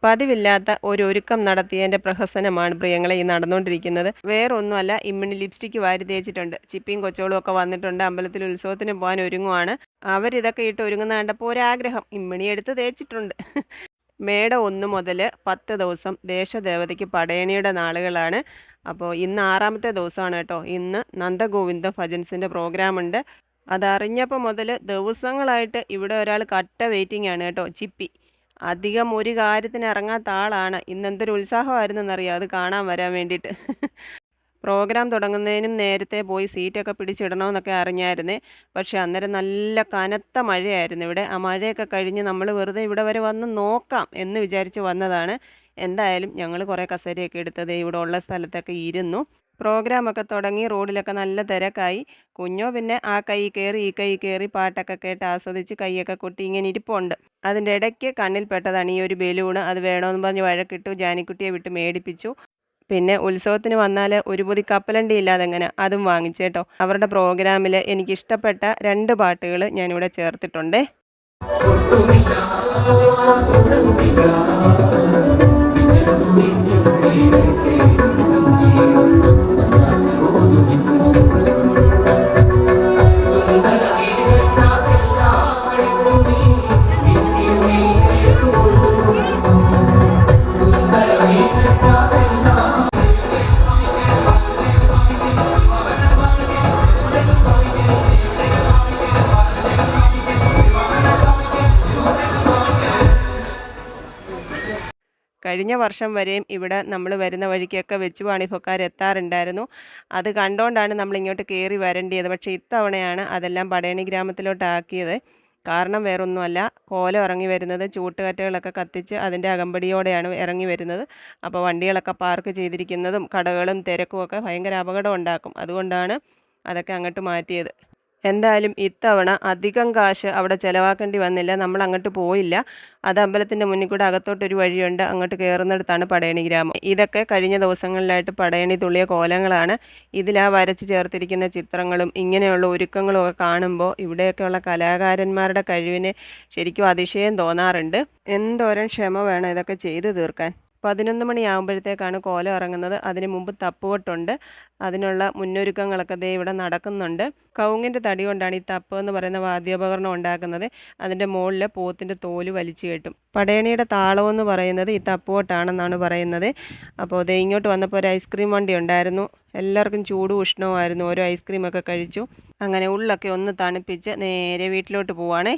പതിവില്ലാത്ത ഒരു ഒരുക്കം നടത്തിയതിൻ്റെ പ്രഹസനമാണ് പ്രിയങ്ങളെ ഈ നടന്നുകൊണ്ടിരിക്കുന്നത്. വേറൊന്നുമല്ല, ഇമ്മിണി ലിപ്സ്റ്റിക്ക് വാരി തേച്ചിട്ടുണ്ട്. ചിപ്പിയും കൊച്ചോളും ഒക്കെ വന്നിട്ടുണ്ട്. അമ്പലത്തിൽ ഉത്സവത്തിന് പോകാൻ ഒരുങ്ങുവാണ്. അവരിതൊക്കെ ഇട്ട് ഒരുങ്ങുന്ന കണ്ടപ്പോൾ ഒരാഗ്രഹം, ഇമ്മിണി എടുത്ത് തേച്ചിട്ടുണ്ട്. മേടം 1 മുതൽ 10 ദിവസം ദേശദേവതയ്ക്ക് പടയണിയുടെ നാളുകളാണ്. അപ്പോൾ ഇന്ന് 6ാമത്തെ ദിവസമാണ് കേട്ടോ. ഇന്ന് നന്ദഗോവിന്ദ ഭജൻസിൻ്റെ പ്രോഗ്രാമുണ്ട്. അതറിഞ്ഞപ്പോൾ മുതൽ ദിവസങ്ങളായിട്ട് ഇവിടെ ഒരാൾ കട്ട വെയിറ്റിംഗ് ആണ് കേട്ടോ, ചിപ്പി. അധികം ഒരു കാര്യത്തിന് ഇറങ്ങാത്ത ആളാണ്. ഇന്ന് എന്തൊരു ഉത്സാഹമായിരുന്നെന്നറിയാം അത് കാണാൻ വരാൻ വേണ്ടിയിട്ട്. പ്രോഗ്രാം തുടങ്ങുന്നതിനും നേരത്തെ പോയി സീറ്റൊക്കെ പിടിച്ചിടണമെന്നൊക്കെ അറിഞ്ഞായിരുന്നേ. പക്ഷെ അന്നേരം നല്ല കനത്ത മഴയായിരുന്നു ഇവിടെ. ആ മഴയൊക്കെ കഴിഞ്ഞ് നമ്മൾ വെറുതെ ഇവിടെ വരെ വന്ന് നോക്കാം എന്ന് വിചാരിച്ച് വന്നതാണ്. എന്തായാലും ഞങ്ങൾ കുറേ കസേരയൊക്കെ എടുത്തത് ഇവിടെ ഉള്ള സ്ഥലത്തൊക്കെ ഇരുന്നു. പ്രോഗ്രാമൊക്കെ തുടങ്ങി റോഡിലൊക്കെ നല്ല തിരക്കായി. കുഞ്ഞോ പിന്നെ ആ കൈ കയറി ഈ കൈ കയറി പാട്ടൊക്കെ കേട്ട് ആസ്വദിച്ച് കൈയൊക്കെ കൊട്ടി ഇങ്ങനെ ഇരിപ്പുണ്ട്. അതിൻ്റെ ഇടയ്ക്ക് കണ്ണിൽ പെട്ടതാണ് ഈ ഒരു ബലൂണ്. അത് വേണമെന്ന് പറഞ്ഞ് വഴക്കിട്ടു. ജാനിക്കുട്ടിയെ വിട്ട് മേടിപ്പിച്ചു. പിന്നെ ഉത്സവത്തിന് വന്നാൽ ഒരു പൊതി കപ്പലണ്ടി ഇല്ലാതെ എങ്ങനെ, അതും വാങ്ങിച്ചേട്ടോ. അവരുടെ പ്രോഗ്രാമിൽ എനിക്കിഷ്ടപ്പെട്ട 2 പാട്ടുകൾ ഞാനിവിടെ ചേർത്തിട്ടുണ്ടേ. കഴിഞ്ഞ വർഷം വരെയും ഇവിടെ നമ്മൾ വരുന്ന വഴിക്കൊക്കെ വെച്ച് വാണിഭക്കാർ എത്താറുണ്ടായിരുന്നു. അത് കണ്ടുകൊണ്ടാണ് നമ്മൾ ഇങ്ങോട്ട് കയറി വരേണ്ടത്. പക്ഷേ ഇത്തവണയാണ് അതെല്ലാം പടയണി ഗ്രാമത്തിലോട്ടാക്കിയത്. കാരണം വേറൊന്നുമല്ല, കോലം ഇറങ്ങി വരുന്നത് ചൂട്ടുകറ്റകളൊക്കെ കത്തിച്ച് അതിൻ്റെ അകമ്പടിയോടെയാണ് ഇറങ്ങി വരുന്നത്. അപ്പോൾ വണ്ടികളൊക്കെ പാർക്ക് ചെയ്തിരിക്കുന്നതും കടകളും തിരക്കും ഒക്കെ ഭയങ്കര അപകടം ഉണ്ടാക്കും. അതുകൊണ്ടാണ് അതൊക്കെ അങ്ങോട്ട് മാറ്റിയത്. എന്തായാലും ഇത്തവണ അധികം കാശ് അവിടെ ചിലവാക്കേണ്ടി വന്നില്ല. നമ്മൾ അങ്ങോട്ട് പോയില്ല. അത് അമ്പലത്തിൻ്റെ മുന്നിൽ കൂടെ അകത്തോട്ടൊരു വഴിയുണ്ട്. അങ്ങോട്ട് കയറുന്നിടത്താണ് പടയണി ഗ്രാമം. ഇതൊക്കെ കഴിഞ്ഞ ദിവസങ്ങളിലായിട്ട് പടയണി തുള്ളിയ കോലങ്ങളാണ്. ഇതിലാ വരച്ച് ചേർത്തിരിക്കുന്ന ചിത്രങ്ങളും ഇങ്ങനെയുള്ള ഒരുക്കങ്ങളും ഒക്കെ കാണുമ്പോൾ ഇവിടെയൊക്കെയുള്ള കലാകാരന്മാരുടെ കഴിവിന് ശരിക്കും അതിശയം തോന്നാറുണ്ട്. എന്തോരം ക്ഷമ വേണം ഇതൊക്കെ ചെയ്തു തീർക്കാൻ. 11 മണിയാകുമ്പോഴത്തേക്കാണ് കോലം ഇറങ്ങുന്നത്. അതിന് മുമ്പ് തപ്പുകൊട്ടുണ്ട്. അതിനുള്ള മുന്നൊരുക്കങ്ങളൊക്കെ ദേ ഇവിടെ നടക്കുന്നുണ്ട്. കവുങ്ങിൻ്റെ തടി കൊണ്ടാണ് ഈ തപ്പ് എന്ന് പറയുന്ന വാദ്യോപകരണം ഉണ്ടാക്കുന്നത്. അതിൻ്റെ മുകളിൽ പോത്തിൻ്റെ തോല് വലിച്ചു കെട്ടും. പടയണിയുടെ താളമെന്ന് പറയുന്നത് ഈ തപ്പുകൊട്ടാണെന്നാണ് പറയുന്നത്. അപ്പോൾ ദേ ഇങ്ങോട്ട് വന്നപ്പോൾ ഒരു ഐസ്ക്രീം വണ്ടി ഉണ്ടായിരുന്നു. എല്ലാവർക്കും ചൂടും ഉഷ്ണവുമായിരുന്നു. ഓരോ ഐസ്ക്രീമൊക്കെ കഴിച്ചു. അങ്ങനെ ഉള്ളൊക്കെ ഒന്ന് തണുപ്പിച്ച് നേരെ വീട്ടിലോട്ട് പോവാണ്.